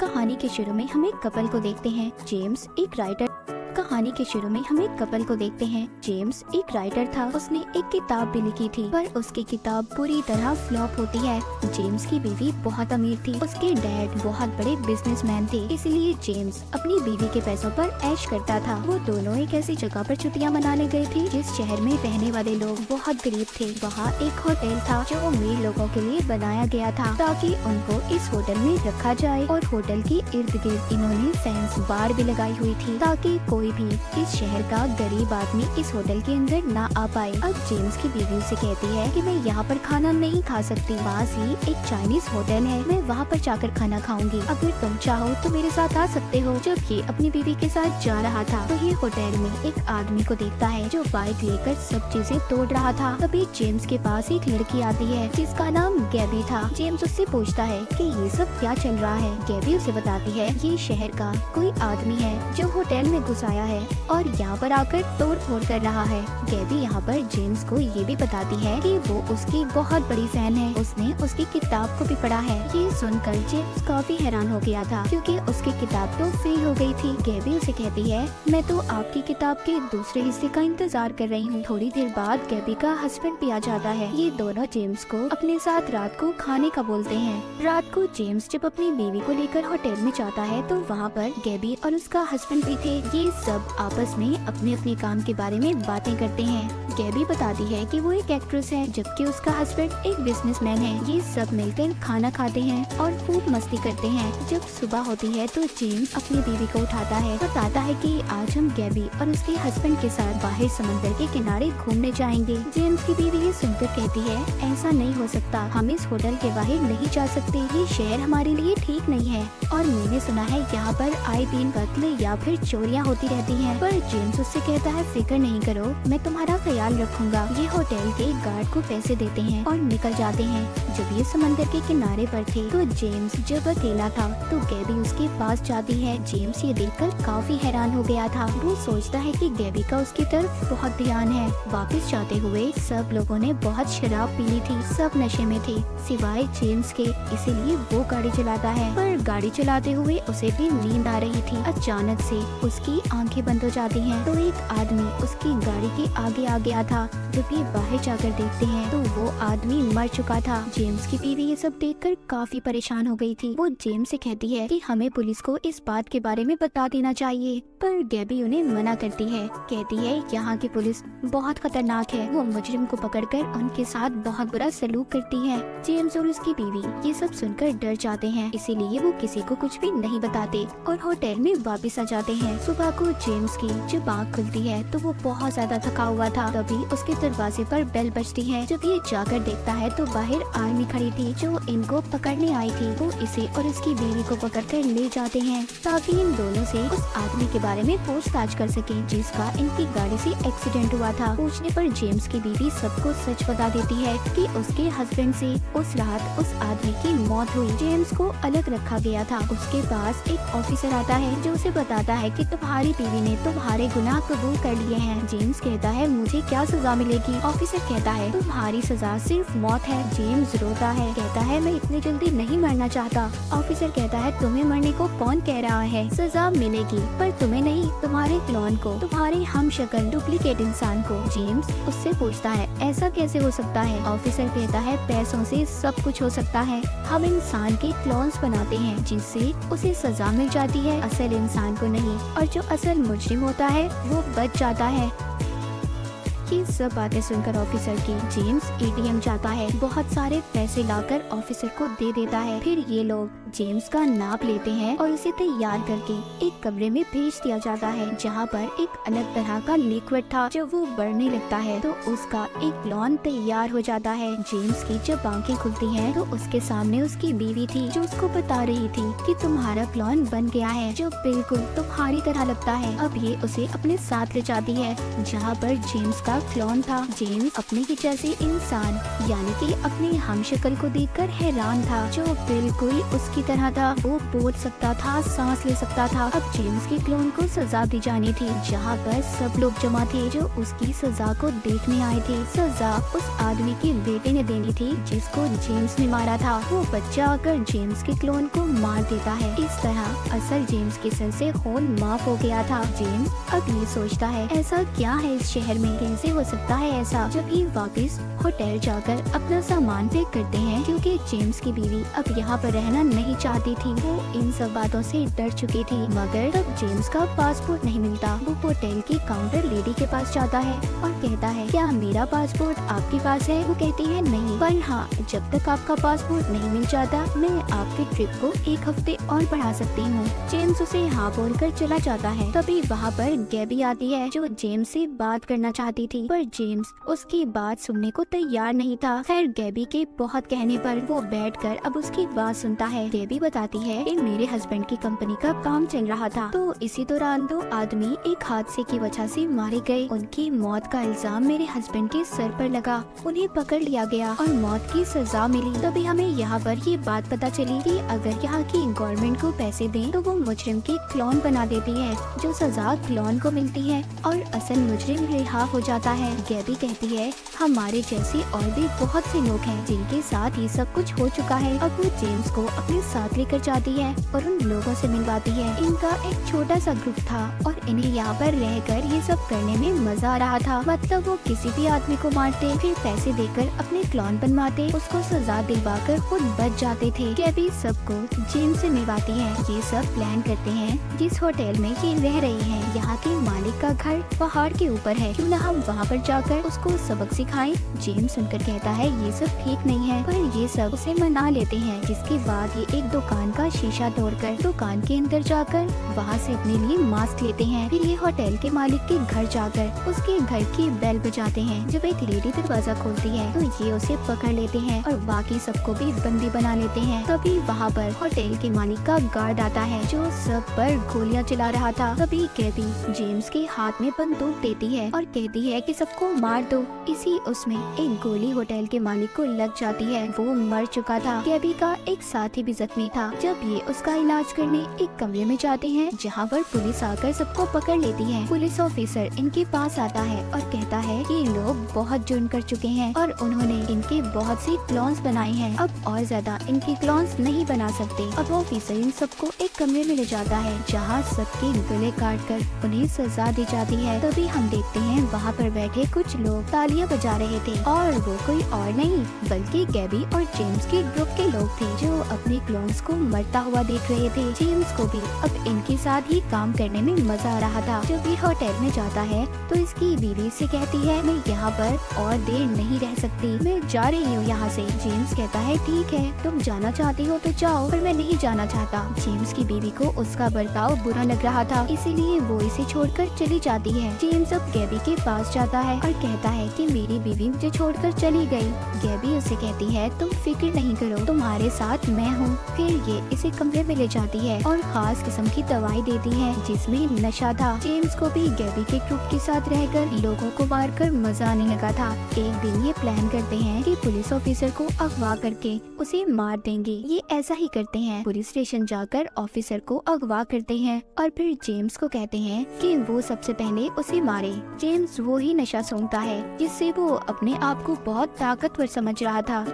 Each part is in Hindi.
कहानी के शुरू में हम एक कपल को देखते हैं। जेम्स एक राइटर कहानी के शुरू में हम एक कपल को देखते हैं। जेम्स एक राइटर था। उसने एक किताब भी लिखी थी, पर उसकी किताब पूरी तरह फ्लॉप होती है। जेम्स की बीवी बहुत अमीर थी। उसके डैड बहुत बड़े बिजनेसमैन थे, इसलिए जेम्स अपनी बीवी के पैसों पर ऐश करता था। वो दोनों एक ऐसी जगह पर छुट्टियां मनाने गए थे जिस शहर में रहने वाले लोग बहुत गरीब थे। वहाँ एक होटल था जो अमीर लोगों के लिए बनाया गया था ताकि उनको इस होटल में रखा जाए, और होटल के इर्द गिर्द इन्होंने फेंस बार भी लगाई हुई थी ताकि कोई भी इस शहर का गरीब आदमी इस होटल के अंदर ना आ पाए। अब जेम्स की बीवी उसे कहती है कि मैं यहाँ पर खाना नहीं खा सकती, पास ही एक चाइनीज होटल है, मैं वहाँ पर जाकर खाना खाऊंगी, अगर तुम चाहो तो मेरे साथ आ सकते हो। जब ये अपनी बीवी के साथ जा रहा था तो ये होटल में एक आदमी को देखता है जो बाइक लेकर सब चीजें तोड़ रहा था। तभी जेम्स के पास एक लड़की आती है जिसका नाम गैबी था। जेम्स उससे पूछता है कि ये सब क्या चल रहा है। गैबी उसे बताती है ये शहर का कोई आदमी है जो होटल में घुस आया है और यहाँ पर आकर तोड़ फोड़ कर रहा है। गैबी यहाँ पर जेम्स को ये भी बताती है कि वो उसकी बहुत बड़ी फैन है, उसने उसकी किताब को भी पढ़ा है। ये सुनकर जेम्स काफी हैरान हो गया था क्योंकि उसकी किताब तो फेल हो गई थी। गैबी उसे कहती है मैं तो आपकी किताब के दूसरे हिस्से का इंतजार कर रही हूँ। थोड़ी देर बाद गैबी का हस्बैंड भी आ जाता है। ये दोनों जेम्स को अपने साथ रात को खाने का बोलते हैं। रात को जेम्स जब अपनी बीवी को लेकर होटल में जाता है तो वहाँ पर गैबी और उसका हस्बैंड भी थे। ये सब आपस में अपने अपने काम के बारे में बातें करते हैं। गैबी बताती है कि वो एक एक्ट्रेस है जबकि उसका हस्बैंड एक बिजनेसमैन है। ये सब मिलकर खाना खाते हैं और खूब मस्ती करते हैं। जब सुबह होती है तो जेम्स अपनी बीवी को उठाता है, बताता है कि आज हम गैबी और उसके हस्बैंड के साथ बाहर समंदर के किनारे घूमने जाएंगे। जेम्स की बीवी ये सुनकर कहती है ऐसा नहीं हो सकता, हम इस होटल के बाहर नहीं जा सकते, ये शहर हमारे लिए ठीक नहीं है और मैंने सुना है यहाँ पर आए दिन कत्ल या फिर चोरियाँ होती रहती हैं। पर जेम्स उससे कहता है फिक्र नहीं करो, मैं तुम्हारा ख्याल रखूंगा। ये होटल के गार्ड को पैसे देते हैं और निकल जाते हैं। जब ये समंदर के किनारे पर थे तो जेम्स जब अकेला था तो गैबी उसके पास जाती है। जेम्स ये देखकर काफी हैरान हो गया था। वो सोचता है कि गैबी का उसकी तरफ बहुत ध्यान है। वापस जाते हुए सब लोगों ने बहुत शराब पी ली थी, सब नशे में थे सिवाय जेम्स के, इसीलिए वो गाड़ी चलाता है। पर गाड़ी चलाते हुए उसे भी नींद आ रही थी। अचानक से उसकी आंखें बंद हो जाती हैं तो एक आदमी उसकी गाड़ी के आगे आ गया था। जब ये बाहर जाकर देखते हैं तो वो आदमी मर चुका था। जेम्स की बीवी ये सब देखकर काफी परेशान हो गई थी। वो जेम्स से कहती है कि हमें पुलिस को इस बात के बारे में बता देना चाहिए, पर गैबी उन्हें मना करती है। कहती है यहाँ की पुलिस बहुत खतरनाक है, वो मुजरिम को पकड़कर उनके साथ बहुत बुरा सलूक करती है। जेम्स और उसकी बीवी ये सब सुनकर डर जाते हैं, इसीलिए वो किसी को कुछ भी नहीं बताते और होटल में वापस आ जाते हैं। सुबह को जेम्स की जब आँख खुलती है तो वो बहुत ज्यादा थका हुआ था। तभी उसके दरवाजे पर बेल बजती है। जब ये जाकर देखता है तो बाहर आर्मी खड़ी थी जो इनको पकड़ने आई थी। वो इसे और इसकी बीवी को पकड़कर ले जाते हैं ताकि इन दोनों से उस आदमी के बारे में पूछताछ कर सके जिसका इनकी गाड़ी से एक्सीडेंट हुआ था। पूछने पर जेम्स की बीवी सबको सच बता देती है कि उसके हस्बैंड से उस रात उस आदमी की मौत हुई। जेम्स को अलग रखा गया था। उसके पास एक ऑफिसर आता है जो उसे बताता है कि तुम्हारी बीवी ने तुम्हारे गुनाह कबूल कर लिए हैं। जेम्स कहता है मुझे क्या सजा मिलेगी। ऑफिसर कहता है तुम्हारी सजा सिर्फ मौत है। जेम्स रोता है, कहता है मैं इतनी जल्दी नहीं मरना चाहता। ऑफिसर कहता है तुम्हें मरने को कौन कह रहा है, सजा मिलेगी पर तुम्हें नहीं, तुम्हारे क्लोन को, तुम्हारे हम शक्ल डुप्लीकेट इंसान को। जेम्स उससे पूछता है ऐसा कैसे हो सकता है। ऑफिसर कहता है पैसों से सब कुछ हो सकता है, हम इंसान के क्लोन्स बनाते हैं जिससे उसे सजा मिल जाती है, असल इंसान को नहीं, और जो असल मुजरिम होता है वो बच जाता है। ये सब बातें सुनकर ऑफिसर की जेम्स एटीएम जाता है, बहुत सारे पैसे लाकर ऑफिसर को दे देता है। फिर ये लोग जेम्स का नाप लेते हैं और उसे तैयार करके एक कमरे में भेज दिया जाता है जहाँ पर एक अलग तरह का लिक्विड था। जब वो बढ़ने लगता है तो उसका एक क्लोन तैयार हो जाता है। जेम्स की जब आंखें खुलती हैं तो उसके सामने उसकी बीवी थी जो उसको बता रही थी कि तुम्हारा क्लोन बन गया है जो बिल्कुल तुम्हारी तरह लगता है। अब ये उसे अपने साथ ले जाती है जहाँ पर जेम्स का का क्लोन था। जेम्स अपने ही जैसे इंसान यानी कि अपने हमशक्ल को देखकर हैरान था, जो बिल्कुल उसकी तरह था। वो बोल सकता था, सांस ले सकता था। अब जेम्स के क्लोन को सजा दी जानी थी, जहाँ पर सब लोग जमा थे जो उसकी सजा को देखने आए थे। सजा उस आदमी के बेटे ने देनी थी जिसको जेम्स ने मारा था। वो बच्चा आकर जेम्स के क्लोन को मार देता है। इस तरह असल जेम्स के सर से खून माफ हो गया था। जेम्स अब ये सोचता है ऐसा क्या है इस शहर में, कैसे हो सकता है ऐसा। जब ये वापस होटल जाकर अपना सामान पैक करते हैं, क्योंकि जेम्स की बीवी अब यहाँ पर रहना नहीं चाहती थी। वो इन सब बातों से डर चुकी थी, मगर तब जेम्स का पासपोर्ट नहीं मिलता। वो होटल की काउंटर लेडी के पास जाता है और कहता है, क्या मेरा पासपोर्ट आपके पास है? वो कहती है नहीं, पर हाँ, जब तक आपका पासपोर्ट नहीं मिल जाता मैं आपके ट्रिप को 1 हफ्ते और बढ़ा सकती हूँ। जेम्स उसे हाँ बोलकर चला जाता है। तभी वहाँ पर गैबी आती है जो जेम्स से बात करना चाहती थी, पर जेम्स उसकी बात सुनने को तैयार नहीं था। खैर गैबी के बहुत कहने पर वो बैठकर अब उसकी बात सुनता है। गैबी बताती है कि मेरे हस्बैंड की कंपनी का काम चल रहा था, तो इसी दौरान 2 आदमी एक हादसे की वजह से मारे गए। उनकी मौत का इल्जाम मेरे हस्बैंड के सर पर लगा। उन्हें पकड़ लिया गया और मौत की सजा मिली। तभी हमें यहाँ पर ये बात पता चली कि अगर यहाँ की गवर्नमेंट को पैसे दें तो वो मुजरिम के क्लोन बना देती है, जो सजा क्लोन को मिलती है और असल मुजरिम रिहा हो जाता है। गैबी कहती है हमारे जैसे और भी बहुत से लोग हैं जिनके साथ ये सब कुछ हो चुका है। अब वो जेम्स को अपने साथ लेकर जाती है और उन लोगों से मिलवाती है। इनका एक छोटा सा ग्रुप था और इन्हें यहाँ पर रहकर ये सब करने में मजा आ रहा था। मतलब वो किसी भी आदमी को मारते, फिर पैसे देकर अपने क्लोन बनवाते, उसको सजा दिलवाकर खुद बच जाते थे। गैबी सबको जेम्स से मिलवाती है। ये सब प्लान करते हैं जिस होटल में ये रह रही है, यहाँ के मालिक का घर पहाड़ के ऊपर है, क्यों न हम वहाँ पर जाकर उसको सबक सिखाएं। जेम्स सुनकर कहता है ये सब ठीक नहीं है, पर ये सब उसे मना लेते हैं। जिसके बाद ये एक दुकान का शीशा तोड़कर दुकान के अंदर जाकर वहाँ से अपने लिए मास्क लेते हैं। फिर ये होटल के मालिक के घर जाकर उसके घर की बेल बजाते हैं। जब एक लेडी दरवाजा खोलती है तो ये उसे पकड़ लेते हैं और बाकी सबको भी बंदी बना लेते हैं। तभी वहाँ पर होटल के मालिक का गार्ड आता है जो सब पर गोलियां चला रहा था। तभी गैबी जेम्स के हाथ में बंदूक देती है और कहती है कि सबको मार दो। इसी उसमें एक गोली होटल के मालिक को लग जाती है। वो मर चुका था। गैबी का एक साथी भी जख्मी था। जब ये उसका इलाज करने एक कमरे में जाते हैं जहाँ पर पुलिस आकर सबको पकड़ लेती है। पुलिस ऑफिसर इनके पास आता है और कहता है कि ये लोग बहुत जुर्म कर चुके हैं और उन्होंने इनके बहुत से क्लोन्स बनाए हैं। अब और ज्यादा इनके क्लोन्स नहीं बना सकते। अब ऑफिसर इन सबको एक कमरे में ले जाता है जहाँ सबके गले काट कर उन्हें सजा दी जाती है। तभी हम देखते हैं वहाँ पर बैठे कुछ लोग तालियां बजा रहे थे और वो कोई और नहीं बल्कि गैबी और जेम्स के ग्रुप के लोग थे जो अपने क्लोन्स को मरता हुआ देख रहे थे। जेम्स को भी अब इनके साथ ही काम करने में मजा आ रहा था। जब ये होटल में जाता है तो इसकी बीवी से कहती है मैं यहाँ पर और देर नहीं रह सकती, मैं जा रही हूँ यहाँ से। जेम्स कहता है ठीक है, तुम जाना चाहती हो तो जाओ, पर मैं नहीं जाना चाहता। जेम्स की बीवी को उसका बर्ताव बुरा लग रहा था, इसीलिए वो इसे छोड़कर चली जाती है। जेम्स अब गैबी के पास जाता है और कहता है कि मेरी बीवी मुझे छोड़कर चली गई। गैबी उसे कहती है तुम फिक्र नहीं करो, तुम्हारे साथ मैं हूँ। फिर ये इसे कमरे में ले जाती है और खास किस्म की दवाई देती है जिसमें नशा था। जेम्स को भी गैबी के ग्रुप के साथ रहकर लोगों को मारकर मजा आने लगा था। एक दिन ये प्लान करते हैं कि पुलिस ऑफिसर को अगवा करके उसे मार देंगे। ये ऐसा ही करते हैं, पुलिस स्टेशन जाकर ऑफिसर को अगवा करते हैं और फिर जेम्स को कहते हैं कि वो सबसे पहले उसे मारे। जेम्स वो ही नशा सूंघता है जिससे वो अपने आप को बहुत ताकतवर समझ रहा था।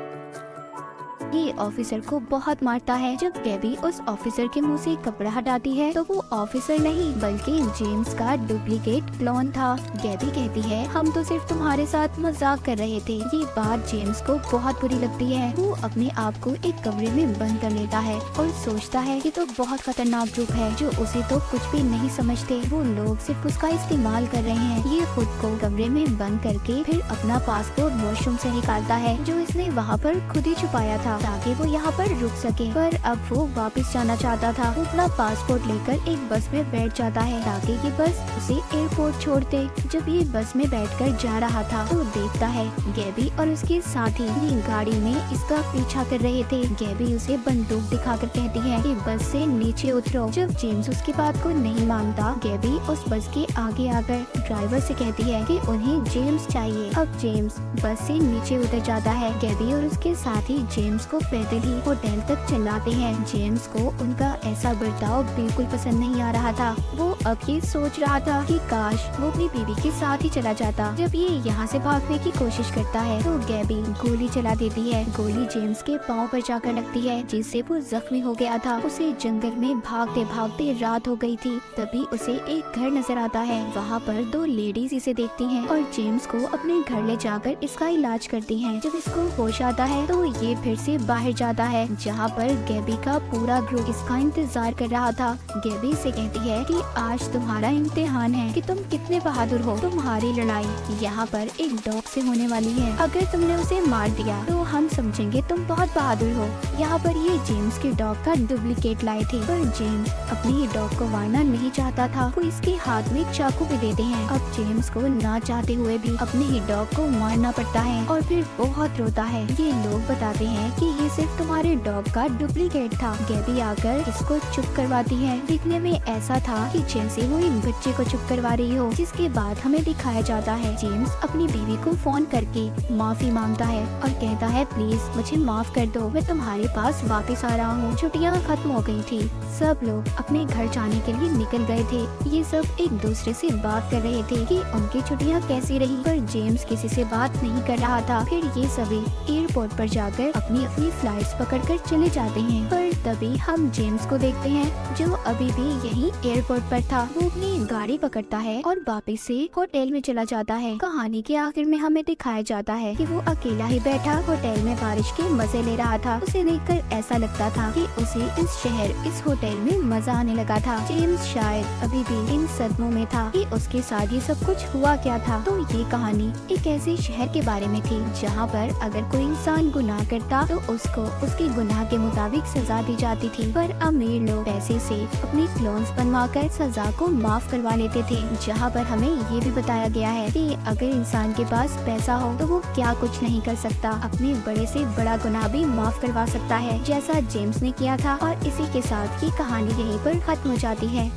ये ऑफिसर को बहुत मारता है। जब गैबी उस ऑफिसर के मुंह से कपड़ा हटाती है तो वो ऑफिसर नहीं बल्कि जेम्स का डुप्लीकेट क्लोन था। गैबी कहती है हम तो सिर्फ तुम्हारे साथ मजाक कर रहे थे। ये बात जेम्स को बहुत बुरी लगती है। वो अपने आप को एक कमरे में बंद कर लेता है और सोचता है कि तो बहुत खतरनाक ग्रुप है जो उसे तो कुछ भी नहीं समझते। वो लोग सिर्फ उसका इस्तेमाल कर रहे हैं। ये खुद को कमरे में बंद करके फिर अपना पासपोर्ट वॉशरूम से निकालता है जो इसने वहाँ पर खुद ही छुपाया था। ताकि वो यहाँ पर रुक सके। पर अब वो वापस जाना चाहता था। वो अपना पासपोर्ट लेकर एक बस में बैठ जाता है ताकि ये बस उसे एयरपोर्ट छोड़ दे। जब ये बस में बैठकर जा रहा था तो देखता है गैबी और उसके साथी ये गाड़ी में इसका पीछा कर रहे थे। गैबी उसे बंदूक दिखाकर कहती है कि बस से नीचे उतरो। जब जेम्स उसकी बात को नहीं मानता, गैबी उस बस के आगे आकर ड्राइवर से कहती है कि उन्हें जेम्स चाहिए। अब जेम्स बस से नीचे उतर जाता है। गैबी और उसके साथी जेम्स को पैदल ही होटल तक चलाते हैं। जेम्स को उनका ऐसा बर्ताव बिल्कुल पसंद नहीं आ रहा था। वो अब ये सोच रहा था कि काश वो अपनी बीवी के साथ ही चला जाता। जब ये यहाँ से भागने की कोशिश करता है तो गैबी गोली चला देती है। गोली जेम्स के पाँव पर जाकर लगती है जिससे वो जख्मी हो गया था। उसे जंगल में भागते भागते रात हो गई थी। तभी उसे एक घर नजर आता है। वहाँ पर दो लेडीज इसे देखती हैं और जेम्स को अपने घर ले जाकर इसका इलाज करती हैं। जब इसको होश आता है तो ये फिर से बाहर जाता है जहाँ पर गैबी का पूरा ग्रुप इसका इंतजार कर रहा था। गैबी से कहती है कि आज तुम्हारा इम्तिहान है कि तुम कितने बहादुर हो। तुम्हारी लड़ाई यहाँ पर एक डॉग से होने वाली है। अगर तुमने उसे मार दिया तो हम समझेंगे तुम बहुत बहादुर हो। यहाँ पर ये जेम्स के डॉग का डुप्लीकेट लाए थे, पर जेम्स अपने ही डॉग को मारना नहीं चाहता था। वो इसके हाथ में चाकू भी देते हैं। अब जेम्स को ना चाहते हुए भी अपने ही डॉग को मारना पड़ता है और फिर बहुत रोता है। ये लोग बताते हैं कि ये सिर्फ तुम्हारे डॉग का डुप्लीकेट था। गैबी आकर इसको चुप करवाती है। दिखने में ऐसा था कि जैसे वो एक बच्चे को चुप करवा रही हो। जिसके बाद हमें दिखाया जाता है जेम्स अपनी बीवी को फोन करके माफी मांगता है और कहता है प्लीज मुझे माफ कर दो, मैं तुम्हारे पास वापस आ रहा हूँ। छुट्टियाँ खत्म हो गई थी। सब लोग अपने घर जाने के लिए निकल गए थे। ये सब एक दूसरे से बात कर रहे थे कि उनकी छुट्टियाँ कैसी रही, पर जेम्स किसी से बात नहीं कर रहा था। फिर ये सभी एयरपोर्ट पर जाकर अपनी अपनी फ्लाइट्स पकड़कर चले जाते हैं। पर तभी हम जेम्स को देखते हैं जो अभी भी यही एयरपोर्ट पर था। वो अपनी गाड़ी पकड़ता है और वापस से होटल में चला जाता है। कहानी के आखिर में हमें दिखाया जाता है कि वो अकेला ही बैठा होटल में बारिश के मजे ले रहा था। उसे देखकर ऐसा लगता था कि उसे इस शहर, इस होटल में मजा आने लगा था। जेम्स शायद अभी भी इन सदमों में था कि उसके साथ ये सब कुछ हुआ क्या था। तो ये कहानी एक ऐसे शहर के बारे में थी जहाँ पर अगर कोई इंसान गुनाह करता तो उसको उसके गुनाह के मुताबिक सजा दी जाती थी। पर अमीर लोग पैसे से अपने क्लोन्स बनवाकर सजा को माफ करवा लेते थे। जहाँ पर हमें ये भी बताया गया है कि अगर इंसान के पास पैसा हो तो वो क्या कुछ नहीं कर सकता, अपने बड़े से बड़ा गुनाह भी माफ करवा सकता है, जैसा जेम्स ने किया था। और इसी के साथ ये कहानी यहीं पर खत्म हो जाती है।